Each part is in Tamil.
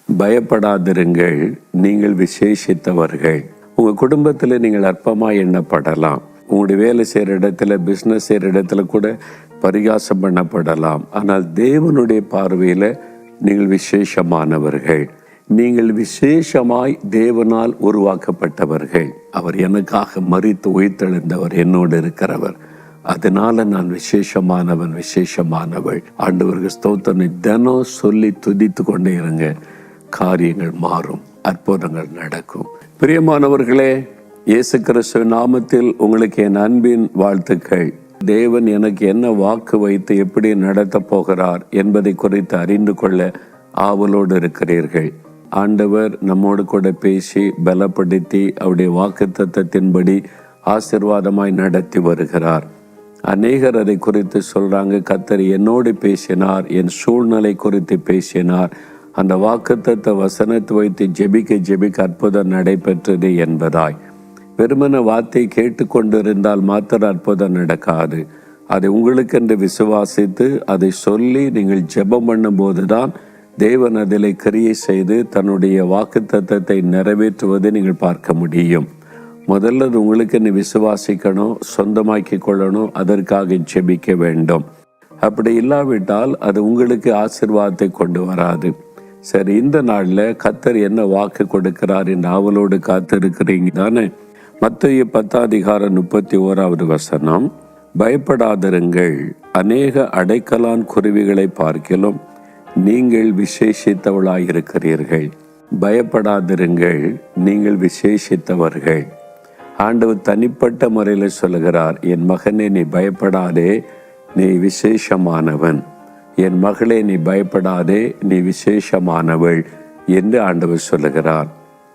பயப்படாதிருங்கள், நீங்கள் விசேஷித்தவர்கள். உங்கள் குடும்பத்தில் நீங்கள் அற்பமாக எண்ணப்படலாம். உங்களுடைய வேலை செய்கிற இடத்துல, பிஸ்னஸ் செய்கிற இடத்துல கூட பரிகாசம் பண்ணப்படலாம். ஆனால் தேவனுடைய பார்வையில் நீங்கள் விசேஷமானவர்கள். நீங்கள் விசேஷமாய் தேவனால் உருவாக்கப்பட்டவர்கள். அவர் எனக்காக மரித்து உயிர்த்தெழுந்தவர், என்னோடு இருக்கிறவர். அதனால நான் விசேஷமானவன், விசேஷமானவள். ஆண்டவருக்கு ஸ்தோத்திரம் தினம் சொல்லி துதித்து கொண்டே இருங்க. காரியங்கள் மாறும், அற்புதங்கள் நடக்கும். பிரியமானவர்களே, இயேசு கிறிஸ்து நாமத்தில் உங்களுக்கு என் அன்பின் வாழ்த்துக்கள். தேவன் எனக்கு என்ன வாக்கு வைத்து எப்படி நடத்த போகிறார் என்பதை குறித்து அறிந்து கொள்ள ஆவலோடு இருக்கிறீர்கள். ஆண்டவர் நம்மோடு கூட பேசி பலப்படுத்தி அவருடைய வாக்குத்தத்தத்தின்படி ஆசீர்வாதமாய் நடத்தி வருகிறார். அநேகர் அதை குறித்து சொல்றாங்க, கர்த்தர் என்னோடு பேசினார், என் சூழ்நிலை குறித்து பேசினார், அந்த வாக்குத்தத்த வசனத்தை வைத்து ஜெபிக்க அற்புதம் நடைபெற்றது என்பதாய். வெறுமன வார்த்தை கேட்டுக்கொண்டிருந்தால் மாத்திர அற்புதம் நடக்காது. அதை உங்களுக்கென்று விசுவாசித்து அதை சொல்லி நீங்கள் ஜெபம் பண்ணும் போதுதான் தேவன் அதில் கிரியை செய்து தன்னுடைய வாக்குத்தத்தத்தை நிறைவேற்றுவதை நீங்கள் பார்க்க முடியும். முதல்ல உங்களுக்கு விசுவாசிக்கணும், சொந்தமாக்கி கொள்ளணும், அதற்காக ஜெபிக்க வேண்டும். அப்படி இல்லாவிட்டால் அது உங்களுக்கு ஆசீர்வாதத்தை கொண்டு வராது. சரி, இந்த நாளில் கர்த்தர் என்ன வாக்கு கொடுக்கிறார் என்று ஆவலோடு காத்திருக்கிறீங்க தானே? மத்தேயு 10:31 பயப்படாதிருங்கள், அநேக அடைக்கலான் குருவிகளை பார்க்கிலும் நீங்கள் விசேஷித்தவளாயிருக்கிறீர்கள். பயப்படாதிருங்கள், நீங்கள் விசேஷித்தவர்கள். ஆண்டவர் தனிப்பட்ட முறையில் சொல்லுகிறார், என் மகனே நீ பயப்படாதே, நீ விசேஷமானவன். என் மகளே நீ பயப்படாதே, நீ விசேஷமானவள் என்று ஆண்டவர் சொல்லுகிறார்.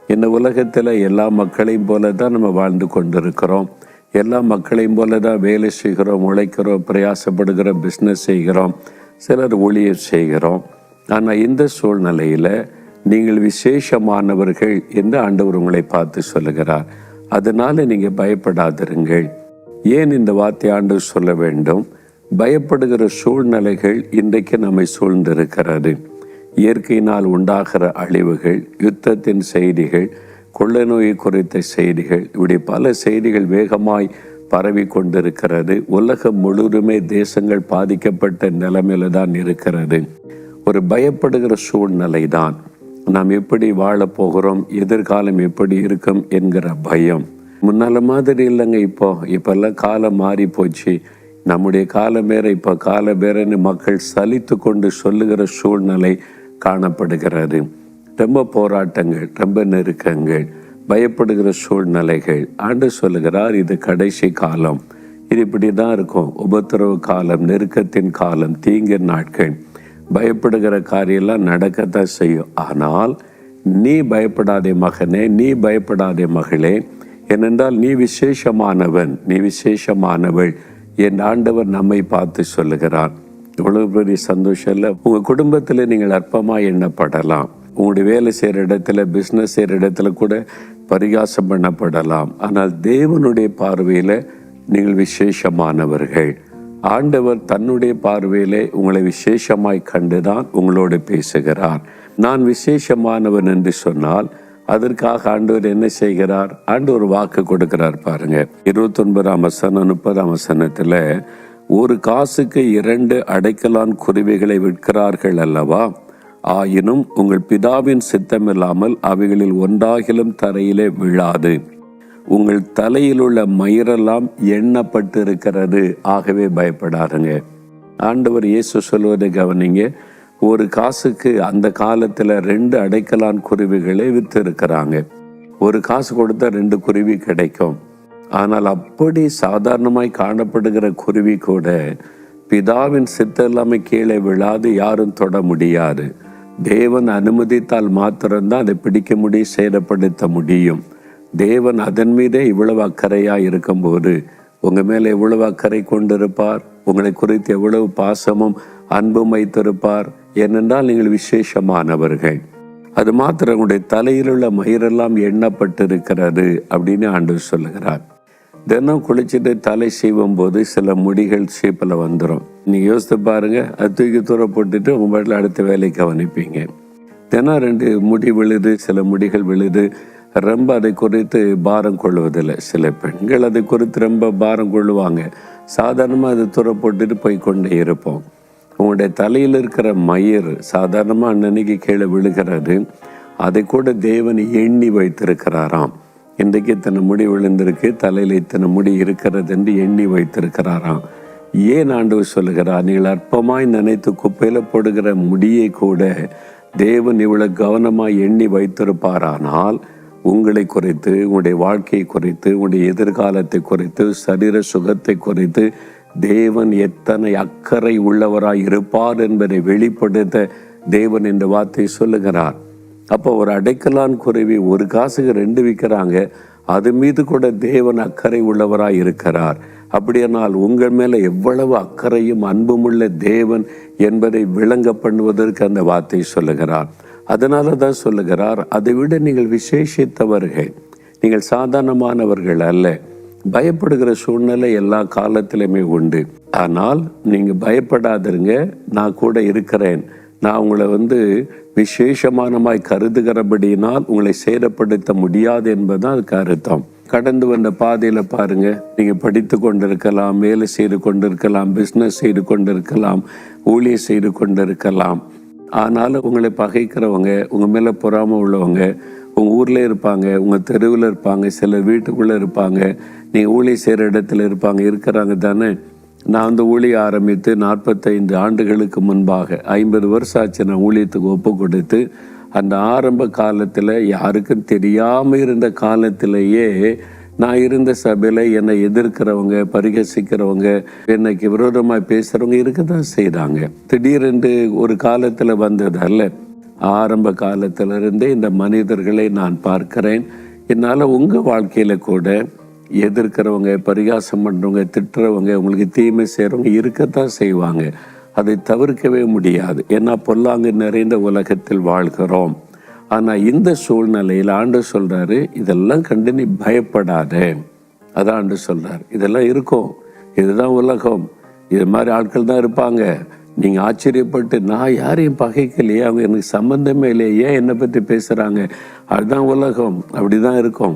இந்த உலகத்தில் எல்லா மக்களையும் போல தான் நம்ம வாழ்ந்து கொண்டிருக்கிறோம். எல்லா மக்களையும் போல தான் வேலை செய்கிறோம், உழைக்கிறோம், பிரயாசப்படுகிறோம், பிஸ்னஸ் செய்கிறோம், சிலர் ஊழியர் செய்கிறோம். ஆனால் இந்த சூழ்நிலையில் நீங்கள் விசேஷமானவர்கள் என்று ஆண்டவர் உங்களை பார்த்து சொல்லுகிறார். அதனால நீங்கள் பயப்படாதிருங்கள். ஏன் இந்த வார்த்தை ஆண்டவர் சொல்ல வேண்டும்? பயப்படுகிற சூழ்நிலைகள் இன்றைக்கு நம்மை சூழ்ந்திருக்கிறது. இயற்கையினால் உண்டாகிற அழிவுகள், யுத்தத்தின் செய்திகள், கொள்ளை நோய் குறித்த செய்திகள், இப்படி பல செய்திகள் வேகமாய் பரவி கொண்டிருக்கிறது. உலகம் முழுவதுமே தேசங்கள் பாதிக்கப்பட்ட நிலைமையில தான் இருக்கிறது. ஒரு பயப்படுகிற சூழ்நிலை தான். நாம் எப்படி வாழப்போகிறோம், எதிர்காலம் எப்படி இருக்கும் என்கிற பயம். முன்னால மாதிரி இல்லைங்க. இப்பெல்லாம் காலம் மாறி போச்சு. நம்முடைய காலம் வேற, இப்போ காலம் வேறன்னு மக்கள் சலித்து கொண்டு சொல்லுகிற சூழ்நிலை காணப்படுகிறது. ரொம்ப போராட்டங்கள், ரொம்ப நெருக்கங்கள், பயப்படுகிற சூழ்நிலைகள். ஆண்டவர் சொல்லுகிறார், இது கடைசி காலம், இது இப்படி தான் இருக்கும். உபத்திரவு காலம், நெருக்கத்தின் காலம், தீங்கின் நாட்கள். பயப்படுகிற காரியெல்லாம் நடக்கத்தான் செய்யும். ஆனால் நீ பயப்படாதே மகனே, நீ பயப்படாதே மகளே. ஏனென்றால் நீ விசேஷமானவன், நீ விசேஷமானவள் என் ஆண்டவர் நம்மை பார்த்து சொல்லுகிறார். இவ்வளவு பெரிய சந்தோஷம் இல்லை? உங்கள் குடும்பத்தில் நீங்கள் அற்பமாக எண்ணப்படலாம். உங்களுடைய வேலை செய்கிற இடத்துல, பிஸ்னஸ் செய்கிற இடத்துல கூட பரிகாசம் பண்ணப்படலாம். ஆனால் தேவனுடைய பார்வையில் நீங்கள் விசேஷமானவர்கள். ஆண்டவர் தன்னுடைய பார்வையிலே உங்களை விசேஷமாய் கண்டுதான் உங்களோடு பேசுகிறார். நான் விசேஷமானவன் என்று சொன்னால் அதற்காக ஆண்டவர் என்ன செய்கிறார்? ஆண்டவர் வாக்கு கொடுக்கிறார். பாருங்க, 29:30 ஒரு காசுக்கு 2 அடைக்கலான் குருவிகளை விற்கிறார்கள் அல்லவா? ஆயினும் உங்கள் பிதாவின் சித்தமில்லாமல் அவைகளில் ஒன்றாகிலும் தரையிலே விழாது. உங்கள் தலையில் உள்ள மயிரெல்லாம் எண்ணப்பட்டு இருக்கிறது. ஆகவே பயப்படாருங்க. ஆண்டவர் இயேசு சொல்வதை கவனிங்க. ஒரு காசுக்கு அந்த காலத்தில் 2 அடைக்கலான் குருவிகளை விற்று இருக்கிறாங்க. ஒரு காசு கொடுத்தா 2 குருவி கிடைக்கும். ஆனால் அப்படி சாதாரணமாய் காணப்படுகிற குருவி கூட பிதாவின் சித்தம் இல்லாமல் கீழே விழாது, யாரும் தொட முடியாது. தேவன் அனுமதித்தால் மாத்திரம்தான் அதை பிடிக்க முடியும், சேதப்படுத்த முடியும். தேவன் அதன் மீதே இவ்வளவு அக்கறையாக இருக்கும்போது உங்கள் மேலே எவ்வளவு அக்கறை கொண்டிருப்பார், உங்களை குறித்து எவ்வளவு பாசமும் அன்பும் வைத்திருப்பார். ஏனென்றால் நீங்கள் விசேஷமானவர்கள். அது மாத்திரம் உங்களுடைய தலையில் உள்ள மயிரெல்லாம் எண்ணப்பட்டிருக்கிறது அப்படின்னு ஆண்டவர் சொல்லுகிறார். தினம் குளிச்சுட்டு தலை சீவும் போது சில முடிகள் ஷேப்பில் வந்துடும். நீங்கள் யோசித்து பாருங்க. அது தூக்கி தூர போட்டுட்டு உங்கள் பாட்டில் அடுத்த வேலைக்கு கவனிப்பீங்க. தினம் 2 முடி விழுது, சில முடிகள் விழுது. ரொம்ப அதை குறித்து பாரம் கொள்வதில்லை. சில பெண்கள் அதை குறித்து ரொம்ப பாரம் கொள்ளுவாங்க. சாதாரணமாக அதை துறை போட்டுட்டு போய் கொண்டே இருப்போம். உங்களுடைய தலையில் இருக்கிற மயிர் சாதாரணமாக அன்னன்னைக்கு கீழே விழுகிறது. அதை கூட தேவன் எண்ணி வைத்திருக்கிறாராம். இன்றைக்கு இத்தனை முடி விழுந்திருக்கு, தலையில் இத்தனை முடி இருக்கிறது என்று எண்ணி வைத்திருக்கிறாராம். ஏன் ஆண்டவர் சொல்லுகிறார்? நீங்கள் அற்பமாய் நினைத்து குப்பையில் போடுகிற முடியை கூட தேவன் இவ்வளவு கவனமாய் எண்ணி வைத்திருப்பாரானால் உங்களை குறித்து, உங்களுடைய வாழ்க்கையை குறித்து, உங்களுடைய எதிர்காலத்தை குறித்து, சரீர சுகத்தை குறித்து தேவன் எத்தனை அக்கறை உள்ளவராய் இருப்பார் என்பதை வெளிப்படுத்த தேவன் இந்த வார்த்தை சொல்லுகிறார். அப்போ ஒரு அடைக்கலான் குருவி 1 காசுக்கு 2 விற்கிறாங்க. அது மீது கூட தேவன் அக்கறை உள்ளவராய் இருக்கிறார். அப்படியானால் உங்கள் மேலே எவ்வளவு அக்கறையும் அன்புமுள்ள தேவன் என்பதை விளங்க பண்ணுவதற்கு அந்த வார்த்தை சொல்லுகிறார். அதனால தான் சொல்லுகிறார், அதை விட நீங்கள் விசேஷித்தவர்கள், நீங்கள் சாதாரணமானவர்கள் அல்ல. பயப்படுகிற சூழ்நிலை எல்லா காலத்திலுமே உண்டு. ஆனால் நீங்கள் பயப்படாதிருங்க, நான் கூட இருக்கிறேன். நான் உங்களை விசேஷமானமாய் கருதுகிறபடியினால் உங்களை சேதப்படுத்த முடியாது என்பதுதான் அதுக்கு அர்த்தம். கடந்து வந்த பாதையில் பாருங்க, நீங்கள் படித்து கொண்டிருக்கலாம், வேலை செய்து கொண்டிருக்கலாம், பிஸ்னஸ் செய்து கொண்டிருக்கலாம், ஊழியம் செய்து கொண்டிருக்கலாம். ஆனாலும் உங்களை பகைக்கிறவங்க, உங்கள் மேலே பொறாமை உள்ளவங்க உங்கள் ஊரில் இருப்பாங்க, உங்கள் தெருவில் இருப்பாங்க, சிலர் வீட்டுக்குள்ளே இருப்பாங்க, நீங்கள் ஊழியம் செய்கிற இடத்துல இருக்கிறாங்க தானே. நான் ஊழியம் ஆரம்பித்து 45 ஆண்டுகளுக்கு முன்பாக 50 வருஷம் ஆச்சு நான் ஊழியத்துக்கு ஒப்பு கொடுத்து. அந்த ஆரம்ப காலத்தில் யாருக்கும் தெரியாமல் இருந்த காலத்திலேயே நான் இருந்த சபையில் என்னை எதிர்க்கிறவங்க, பரிகசிக்கிறவங்க, என்னைக்கு விரோதமாக பேசுகிறவங்க இருக்க தான் செய்கிறாங்க. திடீரென்று ஒரு காலத்தில் வந்தது அல்ல. ஆரம்ப காலத்திலிருந்தே இந்த மனிதர்களை நான் பார்க்கிறேன். என்னால் உங்கள் வாழ்க்கையில் கூட எதிர்க்கிறவங்க, பரிகாசம் பண்ணுறவங்க, திட்டுறவங்க, உங்களுக்கு தீமை செய்கிறவங்க இருக்கத்தான் செய்வாங்க. அதை தவிர்க்கவே முடியாது. ஏன்னா பொல்லாங்கு நிறைந்த உலகத்தில் வாழ்கிறோம். ஆனால் இந்த சூழ்நிலையில் ஆண்டவர் சொல்கிறாரு, இதெல்லாம் கண்டு நீ பயப்படாத. அதான் ஆண்டவர் சொல்கிறார், இதெல்லாம் இருக்கும், இதுதான் உலகம், இது மாதிரி ஆட்கள் தான் இருப்பாங்க. நீங்கள் ஆச்சரியப்பட்டு நான் யாரையும் பகைக்கலையே, அவங்க எனக்கு சம்பந்தமே இல்லையே, ஏன் என்னை பற்றி பேசுகிறாங்க, அதுதான் உலகம், அப்படி தான் இருக்கும்.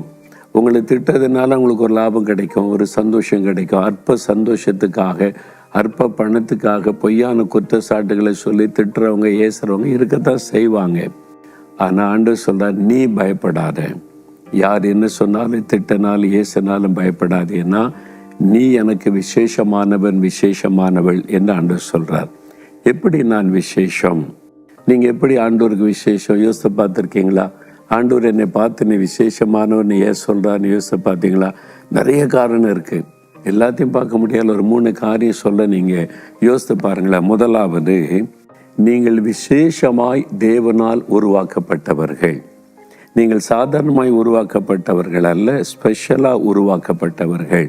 உங்களை திட்டதுனால உங்களுக்கு ஒரு லாபம் கிடைக்கும், ஒரு சந்தோஷம் கிடைக்கும். அற்ப சந்தோஷத்துக்காக, அற்ப பணத்துக்காக பொய்யான குற்றச்சாட்டுகளை சொல்லி திட்டுறவங்க, ஏசுறவங்க இருக்கத்தான் செய்வாங்க. ஆனால் ஆண்டவர் சொல்கிறார், நீ பயப்படாத. யார் என்ன சொன்னாலும் திட்டினாலும் ஏசினாலும் பயப்படாதேன்னா நீ எனக்கு விசேஷமானவன், விசேஷமானவள் என்று ஆண்டவர் சொல்கிறார். எப்படி நான் விசேஷம்? நீங்கள் எப்படி ஆண்டவருக்கு விசேஷம் யோசித்து பார்த்துருக்கீங்களா? ஆண்டவர் என்னை பார்த்து நீ விசேஷமானவன் ஏன் சொல்கிறான்னு யோசித்து பார்த்தீங்களா? நிறைய காரணம் இருக்குது, எல்லாத்தையும் பார்க்க முடியாத ஒரு 3 காரியம் சொல்ல நீங்கள் யோசித்து பாருங்களேன். முதலாவது, நீங்கள் விசேஷமாய் தேவனால் உருவாக்கப்பட்டவர்கள். நீங்கள் சாதாரணமாய் உருவாக்கப்பட்டவர்கள் அல்ல, ஸ்பெஷலாக உருவாக்கப்பட்டவர்கள்.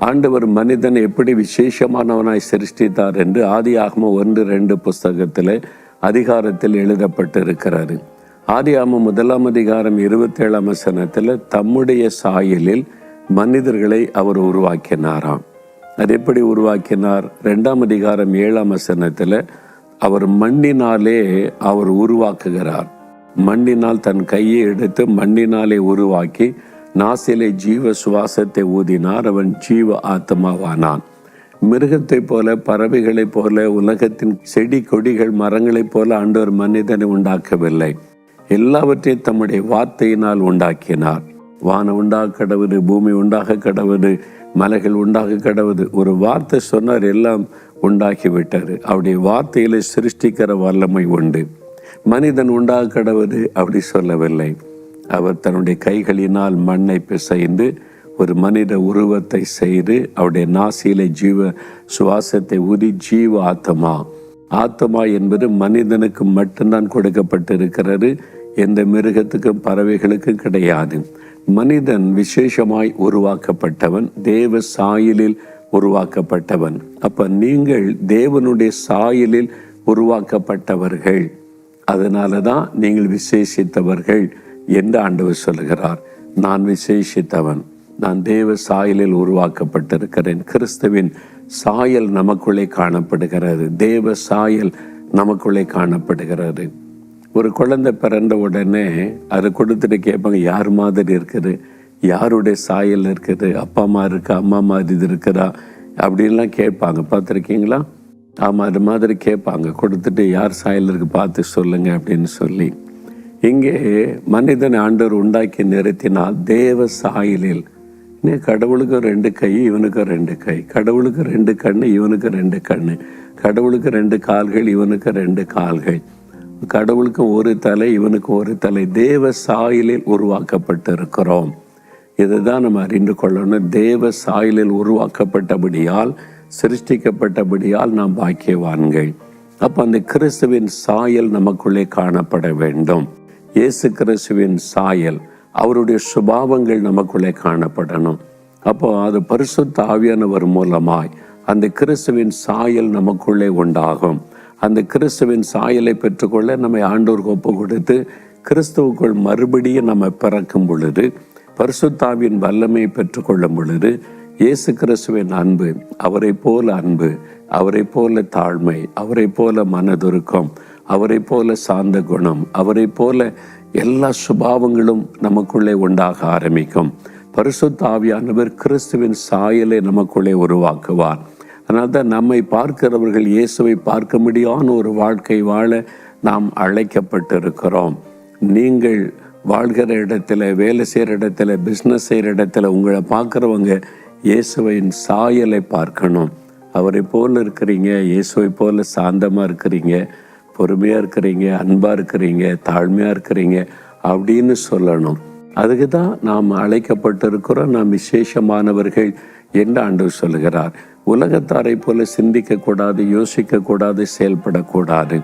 ஆண்டவர் மனிதனை எப்படி விசேஷமானவனாய் சிருஷ்டித்தார் என்று ஆதியாகமம் 1-2 புஸ்தகத்தில் அதிகாரத்தில் எழுதப்பட்டு இருக்கிறாரு. ஆதியாகமம் 1 அதிகாரம் 27 வசனத்தில் தம்முடைய சாயலில் மனிதர்களை அவர் உருவாக்கினாராம். அது எப்படி உருவாக்கினார்? 2 அதிகாரம் 7 வசனத்தில் அவர் மண்ணினாலே அவர் உருவாக்குகிறார். மண்ணினால் தன் கையை எடுத்து மண்ணினாலே உருவாக்கி நாசிலே ஜீவ சுவாசத்தை ஊதினார். அவன் ஜீவ ஆத்மாவானான். மிருகத்தை போல, பறவைகளை போல, உலகத்தின் செடி கொடிகள் மரங்களைப் போல ஆண்டவர் மனிதனை உண்டாக்கவில்லை. எல்லாவற்றையும் தம்முடைய வார்த்தையினால் உண்டாக்கினார். வானம் உண்டாக கடவுது, பூமி உண்டாக கடவுது, மலைகள் உண்டாக கடவுது. ஒரு வார்த்தை சொன்னார், எல்லாம் உண்டாக்கிவிட்டார். அவருடைய வார்த்தையில சிருஷ்டிக்கிற வல்லமை உண்டு. மனிதன் உண்டாக கடவுது அப்படி சொல்லவில்லை. அவர் தன்னுடைய கைகளினால் மண்ணை பிசைந்து ஒரு மனித உருவத்தை செய்து அவருடைய நாசியில ஜீவ சுவாசத்தை ஊதி ஜீவ ஆத்மா. ஆத்மா என்பது மனிதனுக்கு மட்டும்தான் கொடுக்கப்பட்டிருக்கிறது, எந்த மிருகத்துக்கும் பறவைகளுக்கும் கிடையாது. மனிதன் விசேஷமாய் உருவாக்கப்பட்டவன், தேவ சாயலில் உருவாக்கப்பட்டவன். அப்ப நீங்கள் தேவனுடைய சாயலில் உருவாக்கப்பட்டவர்கள். அதனால தான் நீங்கள் விசேஷித்தவர்கள் என்று ஆண்டவர் சொல்லுகிறார். நான் விசேஷித்தவன், நான் தேவ சாயலில் உருவாக்கப்பட்டிருக்கிறேன். கிறிஸ்துவின் சாயல் நமக்குள்ளே காணப்படுகிறது, தேவ சாயல் நமக்குள்ளே காணப்படுகிறது. ஒரு குழந்தை பிறந்த உடனே அதை கொடுத்துட்டு கேட்பாங்க, யார் மாதிரி இருக்குது, யாருடைய சாயல் இருக்குது, அப்பா அம்மா இருக்கா, அம்மா மாதிரி இது இருக்குதா அப்படின்லாம் கேட்பாங்க. பார்த்துருக்கீங்களா? ஆமாம், அது மாதிரி கேட்பாங்க. கொடுத்துட்டு யார் சாயல் இருக்குது பார்த்து சொல்லுங்க அப்படின்னு சொல்லி. இங்கே மனிதனை ஆண்டவர் உண்டாக்கி நிறுத்தினால் தேவ சாயலில், கடவுளுக்கு 2 கை, இவனுக்கு 2 கை, கடவுளுக்கு 2 கண்ணு, இவனுக்கு 2 கண்ணு, கடவுளுக்கு 2 கால்கள், இவனுக்கு 2 கால்கள், கடவுளுக்கு 1 தலை, இவனுக்கு 1 தலை. தேவ சாயலில் உருவாக்கப்பட்டு இருக்கிறோம். இதுதான் நம்ம அறிந்து கொள்ளணும். தேவ சாயலில் உருவாக்கப்பட்டபடியால், சிருஷ்டிக்கப்பட்டபடியால் நாம் பாக்கியவான்கள். அப்போ அந்த கிறிஸ்துவின் சாயல் நமக்குள்ளே காணப்பட வேண்டும். இயேசு கிறிஸ்துவின் சாயல், அவருடைய சுபாவங்கள் நமக்குள்ளே காணப்படணும். அப்போ அது பரிசுத்த ஆவியானவர் மூலமாய் அந்த கிறிஸ்துவின் சாயல் நமக்குள்ளே உண்டாகும். அந்த கிறிஸ்துவின் சாயலை பெற்றுக்கொள்ள நம்மை ஆண்டவருக்கு ஒப்பு கொடுத்து கிறிஸ்துவுக்குள் மறுபடியும் நம்ம பிறக்கும் பொழுது, பரிசுத்தாவின் வல்லமையை பெற்றுக்கொள்ளும் பொழுது, இயேசு கிறிஸ்துவின் அன்பு, அவரை போல அன்பு, அவரை போல தாழ்மை, அவரை போல மனதுருக்கம், அவரை போல சாந்த குணம், அவரை போல எல்லா சுபாவங்களும் நமக்குள்ளே உண்டாக ஆரம்பிக்கும். பரிசுத்த ஆவியானவர் கிறிஸ்துவின் சாயலை நமக்குள்ளே உருவாக்குவார். அதனால தான் நம்மை பார்க்கிறவர்கள் இயேசுவை பார்க்க முடியாத ஒரு வாழ்க்கை வாழ நாம் அழைக்கப்பட்டிருக்கிறோம். நீங்கள் வாழ்கிற இடத்துல, வேலை செய்கிற இடத்துல, பிஸ்னஸ் செய்கிற இடத்துல உங்களை பார்க்குறவங்க இயேசுவின் சாயலை பார்க்கணும். அவரை போல இருக்கிறீங்க, இயேசுவை போல சாந்தமாக இருக்கிறீங்க, பொறுமையாக இருக்கிறீங்க, அன்பாக இருக்கிறீங்க, தாழ்மையாக இருக்கிறீங்க அப்படின்னு சொல்லணும். அதுக்கு தான் நாம் அழைக்கப்பட்டிருக்கிறோம். நாம் விசேஷமானவர்கள் என்று ஆண்டவர் சொல்கிறார். உலகத்தாரை போல சிந்திக்கக்கூடாது, யோசிக்கக்கூடாது, செயல்படக்கூடாது.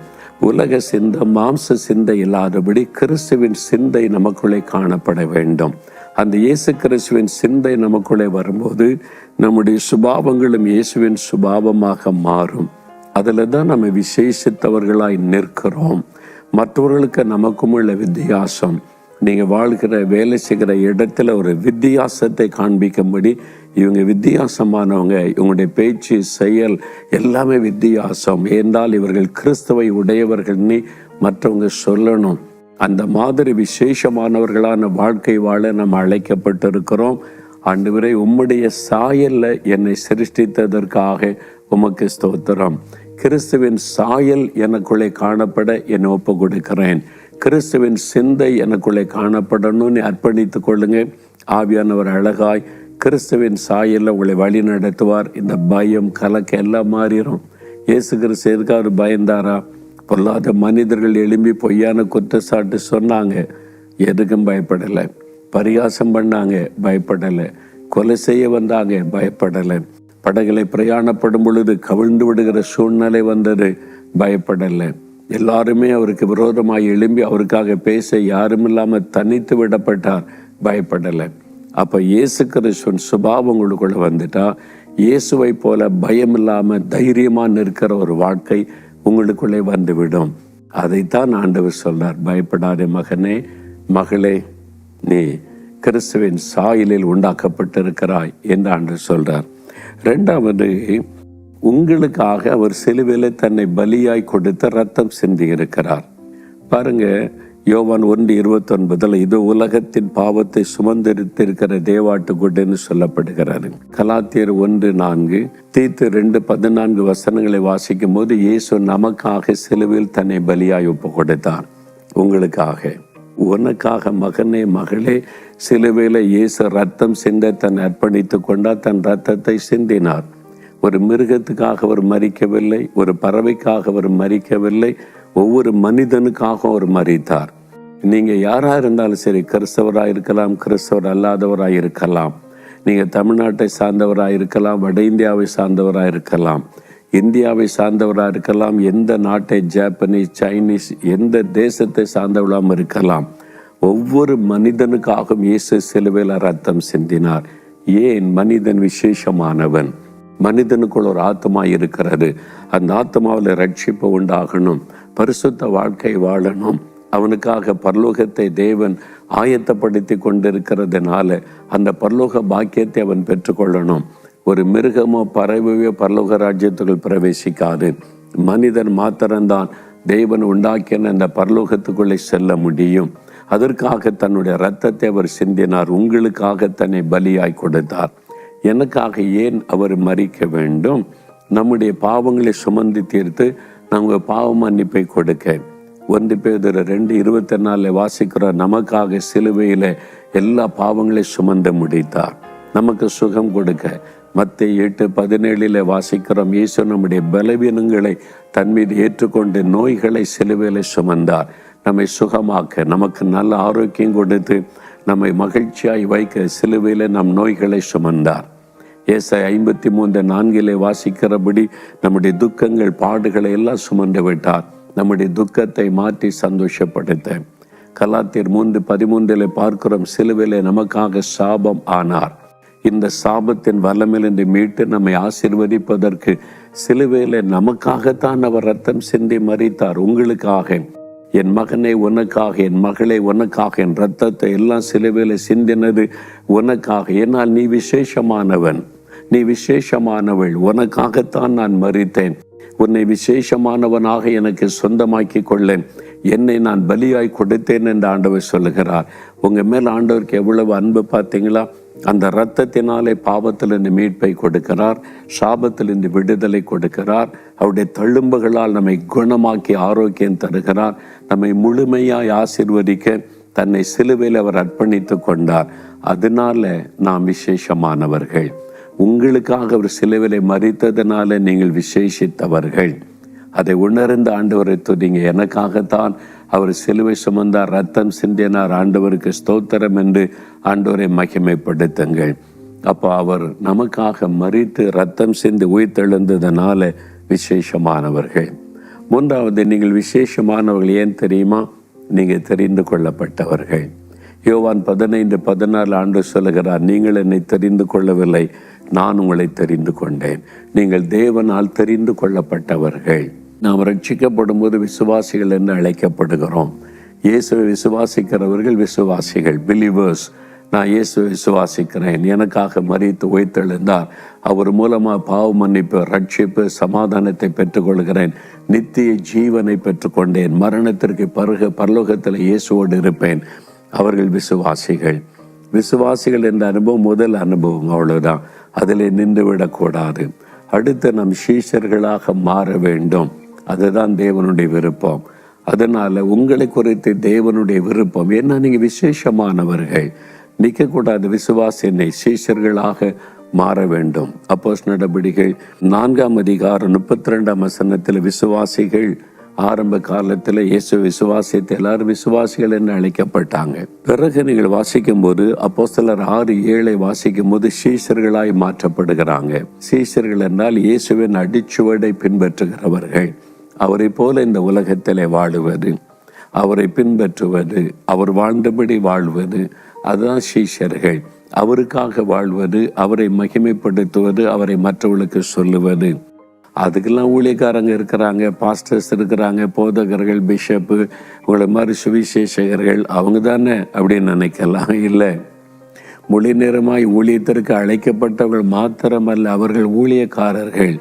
உலக சிந்தை, மாம்ச சிந்தை இல்லாதபடி கிறிஸ்துவின் சிந்தை நமக்குள்ளே காணப்பட வேண்டும். அந்த இயேசு கிறிஸ்துவின் சிந்தை நமக்குள்ளே வரும்போது நம்முடைய சுபாவங்களும் இயேசுவின் சுபாவமாக மாறும். அதில் தான் நம்ம விசேஷித்தவர்களாய் நிற்கிறோம். மற்றவர்களுக்கு நமக்கும் உள்ள வித்தியாசம், நீங்கள் வாழ்கிற வேலை செய்கிற இடத்துல ஒரு வித்தியாசத்தை காண்பிக்கும்படி இவங்க வித்தியாசமானவங்க, இவங்களுடைய பேச்சு, செயல் எல்லாமே வித்தியாசம், ஏனென்றால் இவர்கள் கிறிஸ்துவை உடையவர்கள்னு மற்றவங்க சொல்லணும். அந்த மாதிரி விசேஷமானவர்களான வாழ்க்கை வாழ நம்ம அழைக்கப்பட்டிருக்கிறோம். ஆண்டவரே, உம்முடைய சாயல்ல என்னை சிருஷ்டித்ததற்காக உமக்கு ஸ்தோத்திரம். கிறிஸ்துவின் சாயல் எனக்குள்ளே காணப்பட என்னை ஒப்பு கொடுக்கிறேன். கிறிஸ்துவின் சிந்தை எனக்குள்ளே காணப்படணும்னு அர்ப்பணித்து கொள்ளுங்க. ஆவியானவர் அழகாய் கிறிஸ்துவின் சாயல்ல உங்களை வழி நடத்துவார். இந்த பயம், கலக்க எல்லாம் மாறிடும். இயேசு கிறிஸ்து எதுக்காக அவர் பயந்தாரா? பொல்லாத மனிதர்கள் எழும்பி பொய்யான குற்றச்சாட்டு சொன்னாங்க, எதுக்கும் பயப்படலை. பரிகாசம் பண்ணாங்க, பயப்படலை. கொலை செய்ய வந்தாங்க, பயப்படலை. படகுகளை பிரயாணப்படும் பொழுது கவிழ்ந்து விடுகிற சூழ்நிலை வந்தது, பயப்படலை. எல்லாருமே அவருக்கு விரோதமாக எழும்பி அவருக்காக பேச யாரும் இல்லாமல் தனித்து விடப்பட்டார், பயப்படலை. அப்போ இயேசு கிறிஸ்துவின் சுபாவம் உங்களுக்குள்ள வந்துட்டா, இயேசுவை போல பயம் இல்லாமல் தைரியமாக நிற்கிற ஒரு வாழ்க்கை உங்களுக்குள்ளே வந்துவிடும். அதைத்தான் ஆண்டவர் சொல்றார், பயப்படாதே மகனே, மகளே, நீ கிறிஸ்துவின் சாயலில் உண்டாக்கப்பட்டிருக்கிறாய் என்று ஆண்டவர் சொல்றார். 2வது, உங்களுக்காக அவர் சிலுவையில் தன்னை பலியாய் கொடுத்த ரத்தம் சிந்தி இருக்கிறார். பாருங்க, யோவான் 1:29 இது உலகத்தின் பாவத்தை சுமந்திருத்திருக்கிற தேவாட்டுக்குட்டின்னு சொல்லப்படுகிறாரு. கலாத்தியர் 1:4, தீத்து 2:14 வசனங்களை வாசிக்கும் போது இயேசு நமக்காக சிலுவையில் தன்னை பலியாய் ஒப்பு கொடுத்தார். உங்களுக்காக, உனக்காக மகனே, மகளே, சிலுவையில் இயேசு ரத்தம் சிந்த தன்னை அர்ப்பணித்து கொண்டார். தன் ரத்தத்தை சிந்தினார். ஒரு மிருகத்துக்காக அவர் மரிக்கவில்லை, ஒரு பறவைக்காக அவர் மரிக்கவில்லை, ஒவ்வொரு மனிதனுக்காக அவர் மரித்தார். நீங்கள் யாராக இருந்தாலும் சரி, கிறிஸ்தவராக இருக்கலாம், கிறிஸ்தவர் அல்லாதவராக இருக்கலாம், நீங்கள் தமிழ்நாட்டை சார்ந்தவராக இருக்கலாம், வட இந்தியாவை சார்ந்தவராக இருக்கலாம், இந்தியாவை சார்ந்தவராக இருக்கலாம், எந்த நாட்டை, ஜாப்பனீஸ், சைனீஸ், எந்த தேசத்தை சார்ந்தவளாகவும் இருக்கலாம். ஒவ்வொரு மனிதனுக்காகவும் இயேசு சிலுவையில் ரத்தம் சிந்தினார். ஏன்? மனிதன் விசேஷமானவன். மனிதனுக்குள் ஒரு ஆத்மா இருக்கிறது. அந்த ஆத்மாவில் ரட்சிப்பு உண்டாகணும், பரிசுத்த வாழ்க்கை வாழணும். அவனுக்காக பரலோகத்தை தேவன் ஆயத்தப்படுத்தி கொண்டிருக்கிறதுனால அந்த பரலோக பாக்கியத்தை அவன் பெற்றுக்கொள்ளணும். ஒரு மிருகமோ பறவையோ பரலோக ராஜ்யத்துக்குள் பிரவேசிக்காது. மனிதன் மாத்திரம்தான் தேவன் உண்டாக்கின அந்த பரலோகத்துக்குள்ளே செல்ல முடியும். அதற்காக தன்னுடைய இரத்தத்தை அவர் சிந்தினார். உங்களுக்காக தன்னை பலியாய் கொடுத்தார். எனக்காக ஏன் அவர் மரிக்க வேண்டும்? நம்முடைய பாவங்களை சுமந்து தீர்த்து நமக்கு பாவ மன்னிப்பை கொடுக்க. 1 பேதுரு 2:24 வாசிக்கிறோம், நமக்காக சிலுவையில எல்லா பாவங்களையும் சுமந்து முடித்தார், நமக்கு சுகம் கொடுக்க. மத்தேயு 8:17 வாசிக்கிறோம், இயேசு நம்முடைய பலவீனங்களை தன் மீது ஏற்றுக்கொண்டு நோய்களை சிலுவையில சுமந்தார், நம்மை சுகமாக்க, நமக்கு நல்ல ஆரோக்கியம் கொடுத்து நம்மை மகிழ்ச்சியாய் வைக்க சிலுவையில நம் நோய்களை சுமந்தார். ஏசாயா 53:4 வாசிக்கிறபடி நம்முடைய துக்கங்கள் பாடுகளை எல்லாம் சுமந்து விட்டார், நம்முடைய துக்கத்தை மாற்றி சந்தோஷப்படுத்த. கலாத்தியர் 3:13 பார்க்கிறோம், சிலுவையிலே நமக்காக சாபம் ஆனார். இந்த சாபத்தின் வல்லமிலிருந்து மீட்டு நம்மை ஆசீர்வதிப்பதற்கு சிலுவையிலே நமக்காகத்தான் அவர் ரத்தம் சிந்தி மரித்தார். உங்களுக்காக, என் மகனை உனக்காக, என் மகளை உனக்காக, என் ரத்தத்தை எல்லாம் சிலுவையில சிந்தினது உனக்காக. ஏனால் நீ விசேஷமானவன், நீ விசேஷமானவள், உனக்காகத்தான் நான் மரித்தேன். உன்னை விசேஷமானவனாக எனக்கு சொந்தமாக்கி கொள்ளேன், என்னை நான் பலியாய் கொடுத்தேன் என்று ஆண்டவர் சொல்லுகிறார். உங்க மேல் ஆண்டவருக்கு எவ்வளவு அன்பு பார்த்தீங்களா? அந்த இரத்தத்தினாலே பாவத்திலிருந்து மீட்பை கொடுக்கிறார், சாபத்திலிருந்து விடுதலை கொடுக்கிறார், அவருடைய தழும்புகளால் நம்மை குணமாக்கி ஆரோக்கியம் தருகிறார், நம்மை முழுமையாய் ஆசீர்வதிக்க தன்னை சிலுவையில் அவர் அர்ப்பணித்து கொண்டார். அதனால நாம் விசேஷமானவர்கள். உங்களுக்காக அவர் சிலுவையிலே மரித்ததனால நீங்கள் விசேஷித்தவர்கள். அதை உணர்ந்த ஆண்டவரை துதிங்க. எனக்காகத்தான் அவர் சிலுவை சுமந்தார், ரத்தம் சிந்தினார், ஆண்டவருக்கு ஸ்தோத்திரம் என்று ஆண்டவரை மகிமைப்படுத்துங்கள். அப்போ அவர் நமக்காக மரித்து ரத்தம் சிந்தி உயிர்த்தெழுந்ததனால விசேஷமானவர்கள். 3வது, நீங்கள் விசேஷமானவர்கள் ஏன் தெரியுமா? நீங்கள் தெரிந்து கொள்ளப்பட்டவர்கள். யோவான் 15:14 ஆண்டவர் சொல்லுகிறார், நீங்கள் என்னை தெரிந்து கொள்ளவில்லை, நான் உங்களை தெரிந்து கொண்டேன். நீங்கள் தேவனால் தெரிந்து கொள்ளப்பட்டவர்கள். நாம் ரட்சிக்கப்படும் போது விசுவாசிகள் என்று அழைக்கப்படுகிறோம். இயேசுவை விசுவாசிக்கிறவர்கள் விசுவாசிகள், பிலீவர்ஸ். நான் இயேசுவை விசுவாசிக்கிறேன், எனக்காக மரித்து உயிர்த்தெழுந்தார், அவர் மூலமாக பாவ மன்னிப்பு, ரட்சிப்பு, சமாதானத்தை பெற்றுக்கொள்கிறேன், நித்திய ஜீவனை பெற்றுக்கொண்டேன், மரணத்திற்கு பிறகு பரலோகத்தில் இயேசுவோடு இருப்பேன். அவர்கள் விசுவாசிகள். விசுவாசிகள் என்ற அனுபவம் முதல் அனுபவம், அவ்வளவுதான். அதில் நின்று விடக்கூடாது. அடுத்து நம் சீஷர்களாக மாற வேண்டும். அதுதான் தேவனுடைய விருப்பம். அதனால உங்களை குறித்து தேவனுடைய விருப்பம் என்ன? நீங்க விசேஷமானவர்கள், நிற்கக்கூடாது. விசுவாசினை சீஷர்களாக மாற வேண்டும். அப்போஸ்தலர் நடபடிகள் 4:32 விசுவாசிகள் ஆரம்ப காலத்தில் இயேசு விசுவாசித்து எல்லாரும் விசுவாசிகள் என்று அழைக்கப்பட்டாங்க. பிறகு நீங்கள் வாசிக்கும் போது அப்போஸ்தலர் 6:7 வாசிக்கும் போது சீஷர்களாய் மாற்றப்படுகிறாங்க. சீஷர்கள் என்றால் இயேசுவின் அடிச்சுவடை பின்பற்றுகிறவர்கள். அவரை போல இந்த உலகத்திலே வாழுவது, அவரை பின்பற்றுவது, அவர் வாழ்ந்தபடி வாழ்வது, அதுதான் சீஷர்கள். அவருக்காக வாழ்வது, அவரை மகிமைப்படுத்துவது, அவரை மற்றவர்களுக்கு சொல்லுவது. அதுக்கெல்லாம் ஊழியக்காரங்க இருக்கிறாங்க, பாஸ்டர்ஸ் இருக்கிறாங்க, போதகர்கள், பிஷப்பு, உங்களை மாதிரி சுவிசேஷகர்கள், அவங்க தானே அப்படின்னு நினைக்கலாம். இல்லை, மொழி நேரமாய் ஊழியத்திற்கு அழைக்கப்பட்டவர்கள் மாத்திரமல்ல, அவர்கள் ஊழியக்காரர்கள்.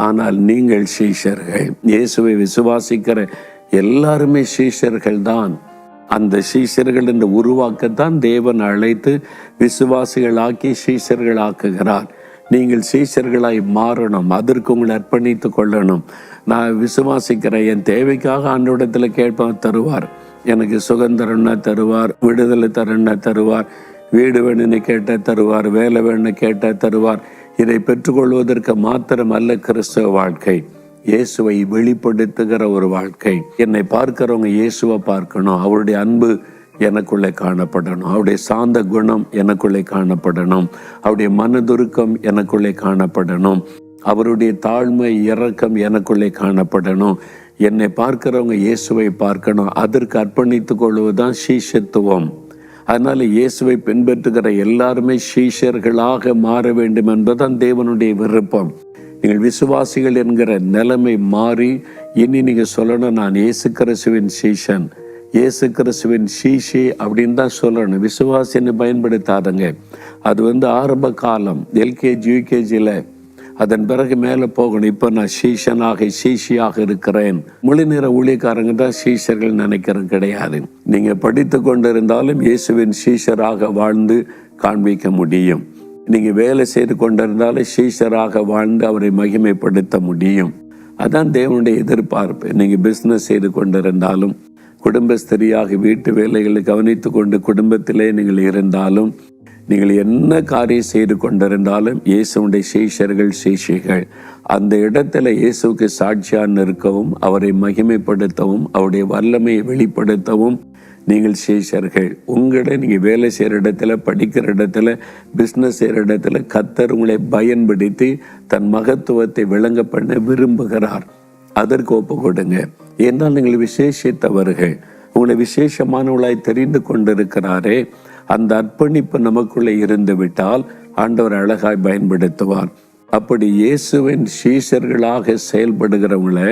ஆனால் நீங்கள் சீஷர்கள். இயேசுவை விசுவாசிக்கிற எல்லாருமே சீஷர்கள் தான். அந்த சீஷர்கள் என்று உருவாக்கத்தான் தேவன் அழைத்து விசுவாசிகளாக்கி சீஷர்கள் ஆக்குகிறார். நீங்கள் சீஷர்களாய் மாறணும், அதற்கு உங்களை அர்ப்பணித்து கொள்ளணும். நான் விசுவாசிக்கிறேன், என் தேவைக்காக ஆண்டவரிடத்தில் கேட்பேன், தருவார். எனக்கு சுகம் தரணும்னா தருவார், விடுதலை தரணும்னா தருவார், வீடு வேணும்னு கேட்டால் தருவார், வேலை வேணும்னு கேட்டால் தருவார். இதை பெற்றுக்கொள்வதற்கு மாத்திரமல்ல கிறிஸ்தவ வாழ்க்கை, இயேசுவை வெளிப்படுத்துகிற ஒரு வாழ்க்கை. என்னை பார்க்கிறவங்க இயேசுவை பார்க்கணும், அவருடைய அன்பு எனக்குள்ளே காணப்படணும், அவருடைய சாந்த குணம் எனக்குள்ளே காணப்படணும், அவருடைய மனதுருக்கம் எனக்குள்ளே காணப்படணும், அவருடைய தாழ்மை இரக்கம் எனக்குள்ளே காணப்படணும். என்னை பார்க்கிறவங்க இயேசுவை பார்க்கணும். அதற்கு அர்ப்பணித்து கொள்வதுதான் சீஷத்துவம். அதனால இயேசுவை பின்பற்றுகிற எல்லாருமே சீஷர்களாக மாற வேண்டும் என்பதுதான் தேவனுடைய விருப்பம். நீங்கள் விசுவாசிகள் என்கிற நிலைமை மாறி இனி நீங்க சொல்லணும், நான் இயேசு கிறிஸ்துவின் சீஷன், இயேசு கிறிஸ்துவின் சீஷி அப்படின்னு தான் சொல்லணும். விசுவாசின்னு பயன்படுத்தாதுங்க. அது ஆரம்ப காலம், எல்கேஜி யூகேஜியில் அதன் பிறகு மேலே போகணும். இப்போ நான் சீஷியாக இருக்கிறேன். முழு நேர ஊழியக்காரங்க தான் சீஷர்கள் நினைக்கிறது கிடையாது. நீங்கள் படித்து கொண்டிருந்தாலும் இயேசுவின் சீஷராக வாழ்ந்து காண்பிக்க முடியும். நீங்கள் வேலை செய்து கொண்டிருந்தாலும் சீஷராக வாழ்ந்து அவரை மகிமைப்படுத்த முடியும். அதான் தேவனுடைய எதிர்பார்ப்பு. நீங்கள் பிஸ்னஸ் செய்து கொண்டிருந்தாலும், குடும்பஸ்திரியாக வீட்டு வேலைகளை கவனித்து கொண்டு குடும்பத்திலே நீங்கள் இருந்தாலும், நீங்கள் என்ன காரியம் செய்து கொண்டிருந்தாலும் இயேசுடைய சீஷர்கள் அந்த இடத்துல இயேசுக்கு சாட்சியாக இருக்கவும், அவரை மகிமைப்படுத்தவும், அவருடைய வல்லமையை வெளிப்படுத்தவும் நீங்கள் சீஷர்கள். உங்களை நீங்கள் வேலை செய்கிற இடத்துல, படிக்கிற இடத்துல, பிஸ்னஸ் செய்கிற இடத்துல கர்த்தர் உங்களை பயன்படுத்தி தன் மகத்துவத்தை விளங்க பண்ண விரும்புகிறார். அதற்கு ஒப்பு கொடுங்க. ஏன்னால் நீங்கள் விசேஷித்தவர்கள், உங்களை விசேஷமானவளாய் தெரிந்து கொண்டிருக்கிறாரே. அந்த அர்ப்பணிப்பு நமக்குள்ளே இருந்து விட்டால் ஆண்டவர் அழகாய் பயன்படுத்துவார். அப்படி இயேசுவின் சீஷர்களாக செயல்படுகிறவங்களை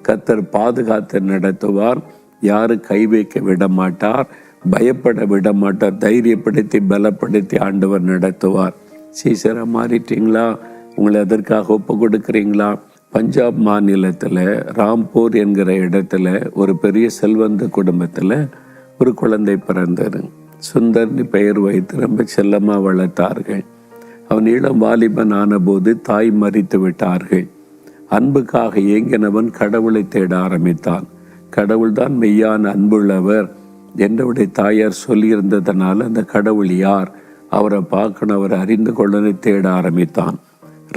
கர்த்தர் பாதுகாத்து நடத்துவார். யாரும் கை வைக்க விட மாட்டார், பயப்பட விட மாட்டார். தைரியப்படுத்தி பலப்படுத்தி ஆண்டவர் நடத்துவார். சீஷராக மாறிட்டீங்களா? உங்களை அதற்காக ஒப்பு கொடுக்குறீங்களா? பஞ்சாப் மாநிலத்தில் ராம்பூர் என்கிற இடத்துல ஒரு பெரிய செல்வந்த குடும்பத்தில் ஒரு குழந்தை பிறந்தார். சுந்தர்னு பெயர் வைத்து ரொம்ப செல்லமாக வளர்த்தார்கள். அவன் இளம் வாலிபன் ஆனபோது தாய் மரித்து விட்டார்கள். அன்புக்காக ஏங்கினவன் கடவுளை தேட ஆரம்பித்தான். கடவுள்தான் மெய்யான அன்புள்ளவர் என்னுடைய தாயார் சொல்லியிருந்ததனால அந்த கடவுள் யார், அவரை பார்க்கணும், அவரை அறிந்து கொள்ளணும் தேட ஆரம்பித்தான்.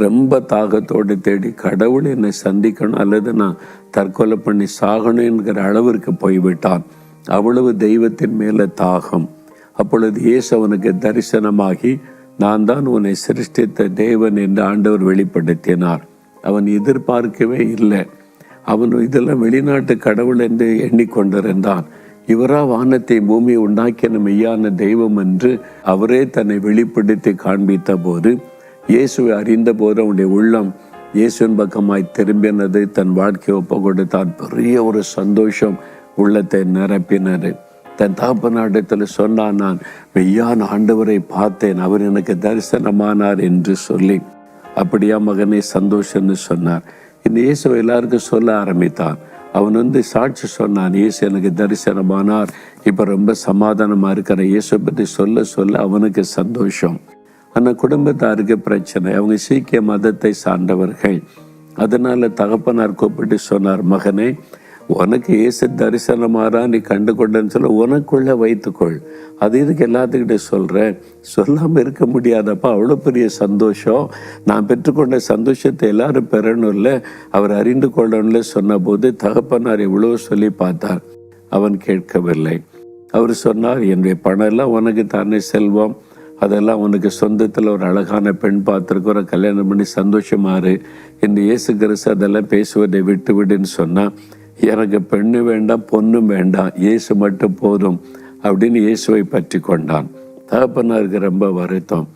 ரொம்ப தாகத்தோடு தேடி கடவுள் என்னை சந்திக்கணும் அல்லது நான் தற்கொலை பண்ணி சாகணும் என்கிற அளவிற்கு போய்விட்டான். அவ்வளவு தெய்வத்தின் மேலே தாகம். அப்பொழுது இயேசு அவனுக்கு தரிசனமாகி, நான் தான் உன்னை சிருஷ்டித்த தேவன் என்று ஆண்டவர் வெளிப்படுத்தினார். அவன் எதிர்பார்க்கவே இல்லை. அவன் இதெல்லாம் வெளிநாட்டு கடவுள் என்று எண்ணிக்கொண்டிருந்தான். இவரா வானத்தை பூமியை உண்டாக்கின மெய்யான தெய்வம் என்று அவரே தன்னை வெளிப்படுத்தி காண்பித்த போது, இயேசுவை அறிந்த போது அவனுடைய உள்ளம் இயேசுவின் பக்கமாய் திரும்பினது. தன் வாழ்க்கையை ஒப்பு கொடுத்தான். பெரிய ஒரு சந்தோஷம் உள்ளத்தை நிரப்பினது. தன் தகப்பனிடத்தில் சொன்னான், நான் மெய்யான ஆண்டவரை பார்த்தேன், அவர் எனக்கு தரிசனமானார் என்று சொல்லி. அப்படியா மகனே, சந்தோஷம்னு சொன்னார். இந்த இயேசுவை எல்லாருக்கும் சொல்ல ஆரம்பித்தான். அவன் சாட்சி சொன்னான், இயேசு எனக்கு தரிசனமானார், இப்போ ரொம்ப சமாதானமாக இருக்கிற இயேசு பற்றி சொல்ல சொல்ல அவனுக்கு சந்தோஷம். ஆனால் குடும்பத்தாருக்கு பிரச்சனை. அவங்க சீக்கிய மதத்தை சார்ந்தவர்கள். அதனால தகப்பனார் கூப்பிட்டு சொன்னார், மகனே, உனக்கு இயேசு தரிசனமாறா நீ கண்டு கொண்டன்னு சொல்ல உனக்குள்ள வைத்துக்கொள். அது இதுக்கு எல்லாத்துக்கிட்ட சொல்கிறேன், சொல்லாமல் இருக்க முடியாதப்பா. அவ்வளோ பெரிய சந்தோஷம், நான் பெற்றுக்கொண்ட சந்தோஷத்தை எல்லாரும் பெறணும் இல்லை, அவர் அறிந்து கொள்ளணும்ல சொன்ன போது தகப்பனார் எவ்வளோ சொல்லி பார்த்தார். அவன் கேட்கவில்லை. அவர் சொன்னார், என்னுடைய பணம் எல்லாம் உனக்கு தானே செல்வம், அதெல்லாம் உனக்கு சொந்தத்தில் ஒரு அழகான பெண் பார்த்துருக்குற, கல்யாணம் பண்ணி சந்தோஷமாறு என்று இயேசு கிறிஸ்து அதெல்லாம் பேசுவதை விட்டு விடுன்னு சொன்னால், எனக்கு பெண்ணு வேண்டாம் பொண்ணும் வேண்டாம், இயேசு மட்டும் போதும் அப்படின்னு இயேசுவை பற்றி கொண்டான். தகப்பனாருக்கு ரொம்ப வருத்தம்.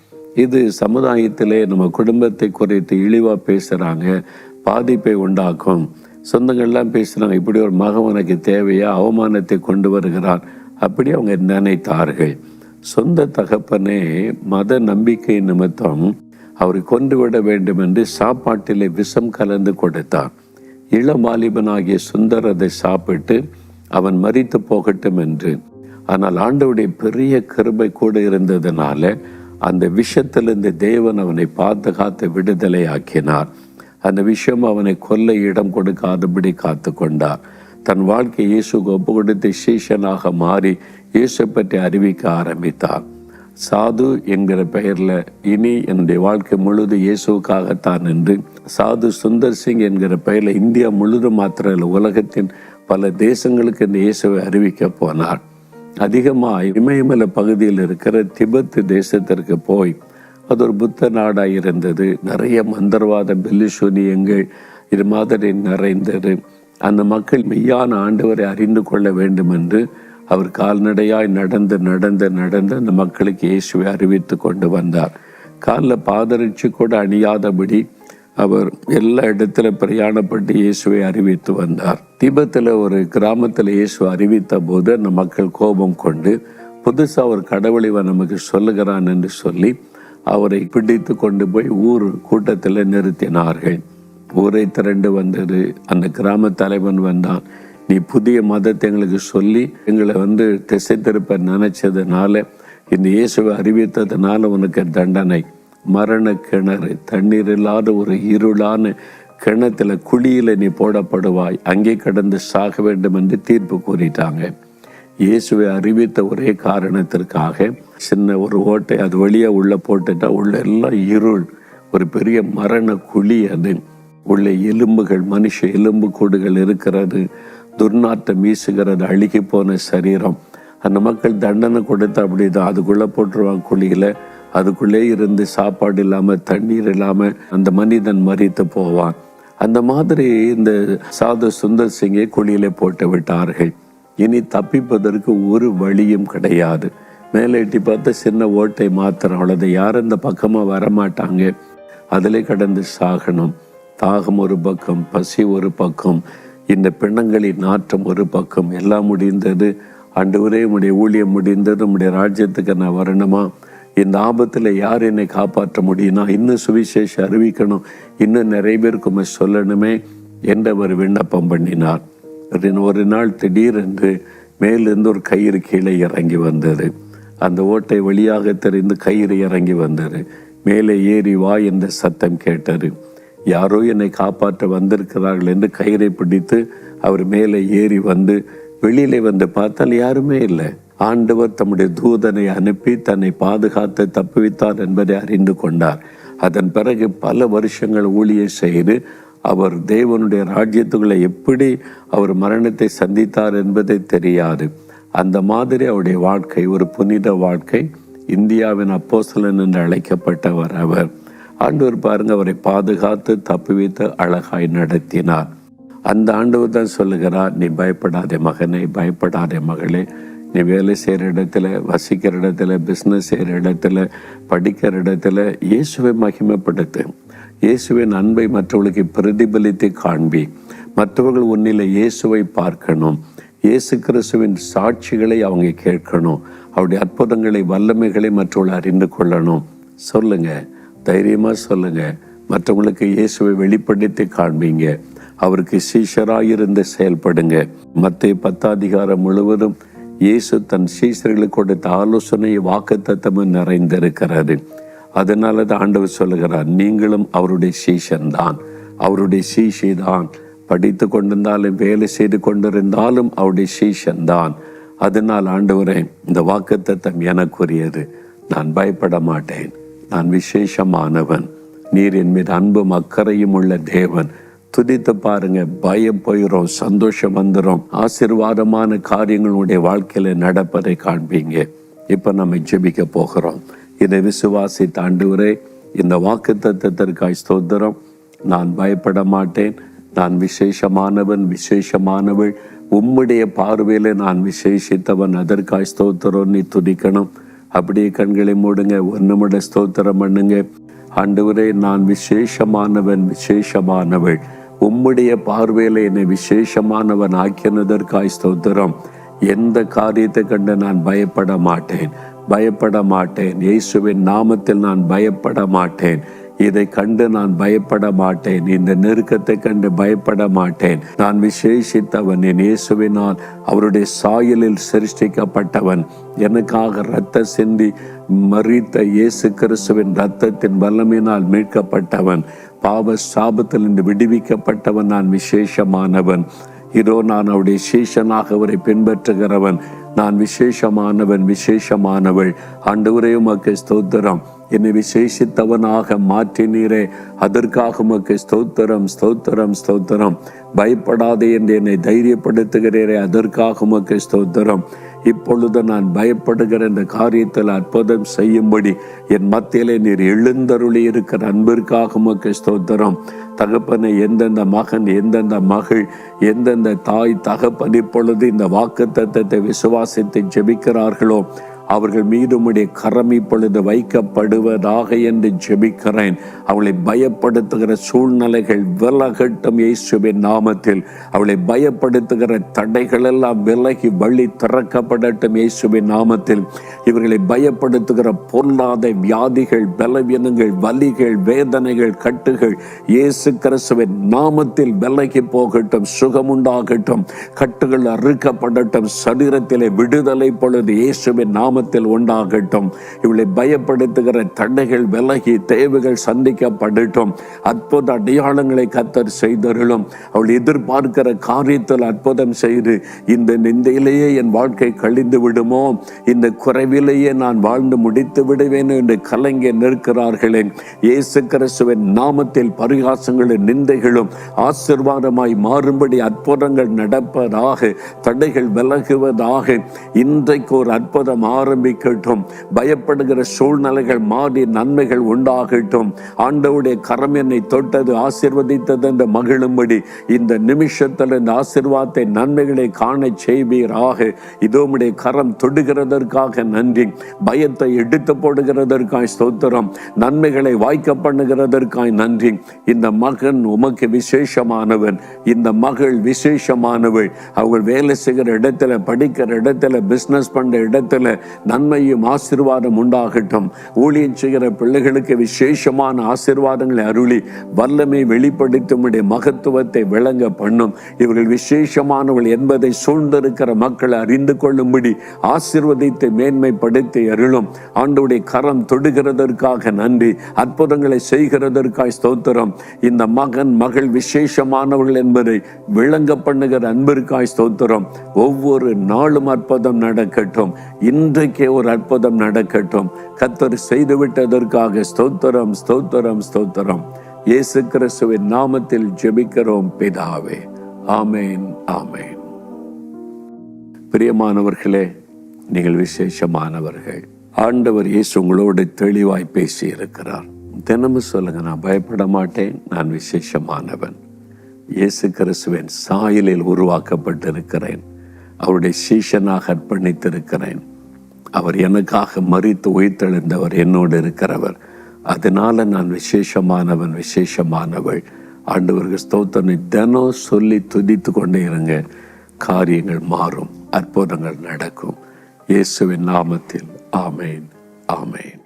இது சமுதாயத்திலே நம்ம குடும்பத்தை குறைத்து இழிவாக பேசுகிறாங்க, பாதிப்பை உண்டாக்கும். சொந்தங்கள்லாம் பேசுகிறாங்க, இப்படி ஒரு மகன் உனக்கு தேவையா, அவமானத்தை கொண்டு வருகிறான் அப்படி அவங்க நினைத்தார்கள். சொந்த தகப்பனே மத நம்பிக்கை நிமித்தம் அவரை கொண்டுவிட வேண்டும் என்று சாப்பாட்டிலே விஷம் கலந்து கொடுத்தார். இளம் வாலிபனாகிய சுந்தர் அதை சாப்பிட்டு அவன் மரித்து போகட்டும் என்று. ஆனால் ஆண்டவருடைய பெரிய கிருபை கூட இருந்ததுனால அந்த விஷத்திலிருந்து தேவன் அவனை பாதுகாத்து விடுதலை ஆக்கினார். அந்த விஷயம் அவனை கொல்ல இடம் கொடுக்காதபடி காத்து கொண்டார். தன் வாழ்க்கை இயேசுக்கு ஒப்பு கொடுத்து சீஷனாக மாறி இயேசு பற்றி அறிவிக்க ஆரம்பித்தார். சாது என்கிற பெயரில் இனி என்னுடைய வாழ்க்கை முழுது இயேசுக்காகத்தான் என்று சாது சுந்தர் சிங் என்கிற பெயரில் இந்தியா முழுதும் மாத்திர உலகத்தின் பல தேசங்களுக்கு இந்த இயேசுவை அறிவிக்க போனார். அதிகமாக இமயமலை பகுதியில் இருக்கிற திபெத் தேசத்திற்கு போய், அது ஒரு புத்த நாடாக இருந்தது. நிறைய மந்திரவாத பெல்லிசூனியங்கள் இது மாதிரி நிறைந்தது. அந்த மக்கள் மெய்யான ஆண்டவரை அறிந்து கொள்ள வேண்டும் என்று அவர் கால்நடையாய் நடந்து நடந்து நடந்து அந்த மக்களுக்கு இயேசுவை அறிவித்து கொண்டு வந்தார். காலில் பாதரட்சி கூட அணியாதபடி அவர் எல்லா இடத்துல பிரயாணப்பட்டு இயேசுவை அறிவித்து வந்தார். திபெத்தில் ஒரு கிராமத்தில் இயேசு அறிவித்த போது அந்த மக்கள் கோபம் கொண்டு, புதுசாக ஒரு கடவுளை நமக்கு சொல்லுகிறான் என்று சொல்லி அவரை பிடித்து கொண்டு போய் ஊர் கூட்டத்தில் நிறுத்தினார்கள். ஊரை திரண்டு வந்தது. அந்த கிராம தலைவன் வந்தான். நீ புதிய மதத்தை எங்களுக்கு சொல்லி எங்களை திசை திருப்ப நினைச்சதுனால, இந்த இயேசுவை அறிவித்ததுனால உனக்கு தண்டனை, மரண கிணறு, தண்ணீர் இல்லாத ஒரு இருளான கிணத்துல குழியில நீ போடப்படுவாய், அங்கே கடந்து சாக வேண்டும் என்று தீர்ப்பு கூறிட்டாங்க. இயேசுவை அறிவித்த ஒரே காரணத்திற்காக சின்ன ஒரு ஓட்டை அது வழியா உள்ள போட்டுட்டா உள்ள எல்லாம் இருள், ஒரு பெரிய மரண குழி. அது உள்ள எலும்புகள், மனுஷ எலும்பு கூடுகள் இருக்கிறது, துர்நாற்றம் வீசுகிறது, அழுகி போன சரீரம். அந்த மக்கள் தண்டனை கொடுத்து அப்படிதான் அதுக்குள்ள போட்டுருவாங்க குழியில. அதுக்குள்ளே இருந்து சாப்பாடு இல்லாம தண்ணீர் இல்லாம அந்த மனிதன் மரித்து போவான். அந்த மாதிரி இந்த சாது சுந்தர் சிங்கை குழியில போட்டு விட்டார்கள். இனி தப்பிப்பதற்கு ஒரு வழியும் கிடையாது. மேலே எட்டி பார்த்த சின்ன ஓட்டை மாத்திரம், அவ்வளவு யாரும் இந்த பக்கமா வரமாட்டாங்க. அதிலே கடந்து சாகணும். தாகம் ஒரு பக்கம், பசி ஒரு பக்கம், இந்த பிணங்களின் நாற்றம் ஒரு பக்கம். எல்லாம் முடிந்தது. ஆண்டவரே, உம்முடைய ஊழியம் முடிந்தது, உம்முடைய ராஜ்யத்துக்கு நான் வரணுமா? இந்த ஆபத்தில் யார் என்னை காப்பாற்ற முடியும்னா, இன்னும் சுவிசேஷ அறிவிக்கணும், இன்னும் நிறைய பேருக்கு சொல்லணுமே என்று அவர் விண்ணப்பம் பண்ணினார். ஒரு நாள் திடீரென்று மேலிருந்து ஒரு கயிறு கீழே இறங்கி வந்தது. அந்த ஓட்டை வழியாக தெரிந்து கயிறு இறங்கி வந்தது. மேலே ஏறி வா என்ற சத்தம் கேட்டது. யாரோ என்னை காப்பாற்ற வந்திருக்கிறார்கள் என்று கயிறை பிடித்து அவர் மேலே ஏறி வந்து வெளியிலே வந்து பார்த்தால் யாருமே இல்லை. ஆண்டவர் தம்முடைய தூதனை அனுப்பி தன்னை பாதுகாத்து தப்புவித்தார் என்பதை அறிந்து கொண்டார். அதன் பிறகு பல வருஷங்கள் ஊழியம் செய்து அவர் தேவனுடைய ராஜ்யத்துக்குள்ளே எப்படி அவர் மரணத்தை சந்தித்தார் என்பதை தெரியாது. அந்த மாதிரி அவருடைய வாழ்க்கை ஒரு புனித வாழ்க்கை. இந்தியாவின் அப்போஸ்தலன் என்று அழைக்கப்பட்டவர் அவர். ஆண்டவர் பாருங்க, அவரை பாதுகாத்து தப்புவித்து அழகாய் நடத்தினார். அந்த ஆண்டவர் தான் சொல்லுகிறார், நீ பயப்படாதே மகனே, பயப்படாதே மகளே. நீ வேலை செய்கிற இடத்துல, வசிக்கிற இடத்துல, பிஸ்னஸ் செய்கிற இடத்துல, படிக்கிற இடத்துல இயேசுவை மகிமைப்படுத்து. இயேசுவின் அன்பை மற்றவர்களுக்கு பிரதிபலித்து காண்பி. மற்றவர்கள் உன்னில இயேசுவை பார்க்கணும். இயேசு கிறிஸ்துவின் சாட்சிகளை அவங்க கேட்கணும். அவருடைய அற்புதங்களை, வல்லமைகளை மற்றவர்கள் அறிந்து கொள்ளணும். சொல்லுங்க, தைரியமா சொல்லுங்க. மற்றவங்களுக்கு இயேசுவை வெளிப்படுத்தி காண்பீங்க. அவருக்கு சீஷராயிருந்து செயல்படுங்க. மத்தேயு 10 முழுவதும் இயேசு தன் சீஷர்களுக்கு கொடுத்த ஆலோசனை வாக்குத்தத்தமும் நிறைந்திருக்கிறது. அதனால தான் ஆண்டவர் சொல்லுகிறார், நீங்களும் அவருடைய சீஷன்தான், அவருடைய சீஷி தான். படித்து கொண்டிருந்தாலும் வேலை செய்து கொண்டிருந்தாலும் அவருடைய சீஷன் தான். அதனால் ஆண்டவரே, இந்த வாக்குத்தத்தம் எனக்குரியது. நான் பயப்பட மாட்டேன். நான் விசேஷமானவன். நீர் என் மீது அன்பும் அக்கறையும் உள்ள தேவன். துதித்து பாருங்க, பயம் போயிடும், சந்தோஷம் வந்துடும், ஆசீர்வாதமான காரியங்களுடைய வாழ்க்கையில நடப்பதை காண்பீங்க. இப்ப நம்ம ஜெபிக்க போகிறோம். இதை விசுவாசித்த ஆண்டவரே, இந்த வாக்குத்தத்தத்திற்காய் ஸ்தோத்திரம். நான் பயப்பட மாட்டேன். நான் விசேஷமானவன், விசேஷமானவள். உம்முடைய பார்வையில நான் விசேஷித்தவன். அதற்காய் ஸ்தோத்திரம். நீ துதிக்கணும். அப்படியே கண்களை மூடுங்க. 1 நிமிடம் ஸ்தோத்திரம் பண்ணுங்க. ஆண்டவரே, நான் விசேஷமானவன், விசேஷமானவள். உம்முடைய பார்வையில என்னை விசேஷமானவன் ஆக்கினதற்காய் ஸ்தோத்திரம். எந்த காரியத்தை கண்டு நான் பயப்பட மாட்டேன், பயப்பட மாட்டேன். இயேசுவின் நாமத்தில் நான் பயப்பட மாட்டேன். இதை கண்டு நான் பயப்பட மாட்டேன். இந்த நெருக்கத்தை கண்டு பயப்பட மாட்டேன். நான் விசேஷித்தவன். என் இயேசுவினால் அவருடைய சாயலில் சிருஷ்டிக்கப்பட்டவன். எனக்காக இரத்த சிந்தி மரித்த இயேசு கிறிஸ்துவின் இரத்தத்தின் வல்லமையினால் மீட்கப்பட்டவன். பாவ சாபத்தில் இருந்து விடுவிக்கப்பட்டவன். நான் விசேஷமானவன். இதோ நான் அவருடைய சீஷனாக அவரை பின்பற்றுகிறவன். நான் விசேஷமானவன், விசேஷமானவள். ஆண்டவரே, உமக்கு ஸ்தோத்திரம். என்னை விசேஷித்தவனாக மாற்றினீரே, அதற்காக உமக்கு ஸ்தோத்திரம், ஸ்தோத்திரம், ஸ்தோத்திரம். பயப்படாதே என்று என்னை தைரியப்படுத்துகிறீரே, அதற்காக உமக்கு ஸ்தோத்திரம். இப்பொழுது நான் பயப்படுகிற இந்த காரியத்தில் அற்புதம் செய்யும்படி என் மத்தியிலே நீர் எழுந்தருளி இருக்கிற அன்பிற்காக உமக்கு ஸ்தோத்திரம். தகப்பனை, எந்தெந்த மகன், எந்தெந்த மகள், எந்தெந்த தாய் தகப்பன் இப்பொழுது இந்த வாக்குத்தத்தத்தை விசுவாசித்து ஜெபிக்கிறார்களோ அவர்கள் மீது உம்முடைய கரம் இப்பொழுது வைக்கப்படுவதாக என்று ஜெபிக்கிறேன். அவளை பயப்படுத்துகிற சூழ்நிலைகள் விலகட்டும் இயேசுவின் நாமத்தில். அவளை பயப்படுத்துகிற தடைகள் எல்லாம் விலகி வழி திறக்கப்படட்டும் இயேசுவின் நாமத்தில். இவர்களை பயப்படுத்துகிற பொல்லாத வியாதிகள், பலவீனங்கள், வலிகள், வேதனைகள், கட்டுகள் இயேசு கிறிஸ்துவின் நாமத்தில் விலகி போகட்டும், சுகமுண்டாகட்டும், கட்டுகள் அறுக்கப்படட்டும், சரீரத்திலே விடுதலை பொழுது இயேசுவின் நாமத்தில் உண்டாகட்டும். இவளை பயப்படுத்துகிற தடைகள் விலகி தேவைகள் சந்திக்கப்படட்டும். அற்புத அடையாளங்களை கர்த்தர் செய்தருளும். அவள் எதிர்பார்க்கிற காரியத்தில் அற்புதம் செய்து இந்த நிந்தையிலேயே என் வாழ்க்கை கழிந்து விடுமோ, இந்த குறைவிலேயே நான் வாழ்ந்து முடித்து விடுவேன் என்று கலங்கி நிற்கிறார்களே, இயேசு கிறிஸ்துவின் நாமத்தில் பரிகாசங்களும் நிந்தைகளும் ஆசீர்வாதமாய் மாறும்படி அற்புதங்கள் நடப்பதாக, தடைகள் விலகுவதாக. இன்றைக்கு ஒரு அற்புதம் ஆரம்பிக்கட்டும். பயப்படுகிற சூழ்நிலைகள் மாறி நன்மைகள் உண்டாகட்டும். ஆண்டவருடைய கரம் என்னை தொட்டது, ஆசீர்வதித்தது என்று மகிழும்படி இந்த நிமிஷத்தில் இந்த ஆசீர்வாதத்தை, நன்மைகளை காண செய்வீராக. இதோ உம்முடைய கரம் தொடுகிறதற்காக நன்றி. பயத்தை எடுத்து போடுகிறதற்காய் ஸ்தோத்திரம். நன்மைகளை வாய்க்க பண்ணுகிறதற்காய் நன்றி. இந்த மகன் உமக்கு விசேஷமானவன், இந்த மகள் விசேஷமானவள். அவர்கள் வேலை செய்கிற இடத்துல, படிக்கிற இடத்துல, பிசினஸ் பண்ற இடத்துல நன்மையும் ஆசீர்வாதம் உண்டாகட்டும். ஊழியம் செய்கிற பிள்ளைகளுக்கு விசேஷமான ஆசீர்வாதங்களை அருளி வல்லமை வெளிப்படுத்தும் மகத்துவத்தை விளங்க பண்ணும். இவர்கள் விசேஷமானவள் என்பதை சூழ்ந்திருக்கிற மக்களை அறிந்து கொள்ளும்படி ஆசீர்வதித்து மேன்மைப்படுத்தி அருளும். ஆண்டவருடைய கரம் தொடுகிறதற்காக நன்றி. அற்புதங்களை செய்கிறதற்காக ஸ்தோத்திரம். இந்த மகன் மகள் விசேஷமானவர்கள் என்பதை விளங்க பண்ணுகிற அன்பிற்காய் ஸ்தோத்திரம். ஒவ்வொரு நாளும் அற்புதம் நடக்கட்டும். இன்றைக்கே ஒரு அற்புதம் நடக்கட்டும். கர்த்தர் செய்துவிட்டதற்காக ஸ்தோத்திரம், ஸ்தோத்திரம், ஸ்தோத்திரம். இயேசு கிறிஸ்துவின் நாமத்தில் ஜெபிக்கிறோம் பிதாவே. ஆமேன், ஆமேன். பிரியமானவர்களே, நீங்கள் விசேஷமானவர்கள். ஆண்டவர் இயேசு உங்களோடு தெளிவாய் பேசி இருக்கிறார். தினமும் சொல்லுங்க, நான் பயப்பட மாட்டேன், நான் விசேஷமானவன். இயேசு கிறிஸ்துவின் சாயலில் உருவாக்கப்பட்டிருக்கிறேன். அவருடைய சீஷனாக அர்ப்பணித்திருக்கிறேன். அவர் எனக்காக மரித்து உயிர்த்தெழுந்தவர், என்னோடு இருக்கிறவர். அதனால நான் விசேஷமானவன், விசேஷமானவள். ஆண்டவருக்கு ஸ்தோத்திரம். தினம் சொல்லி துதித்து கொண்டே இருங்க. காரியங்கள் மாறும், அற்புதங்கள் நடக்கும். இயேசுவின் நாமத்தில் ஆமேன், ஆமேன்.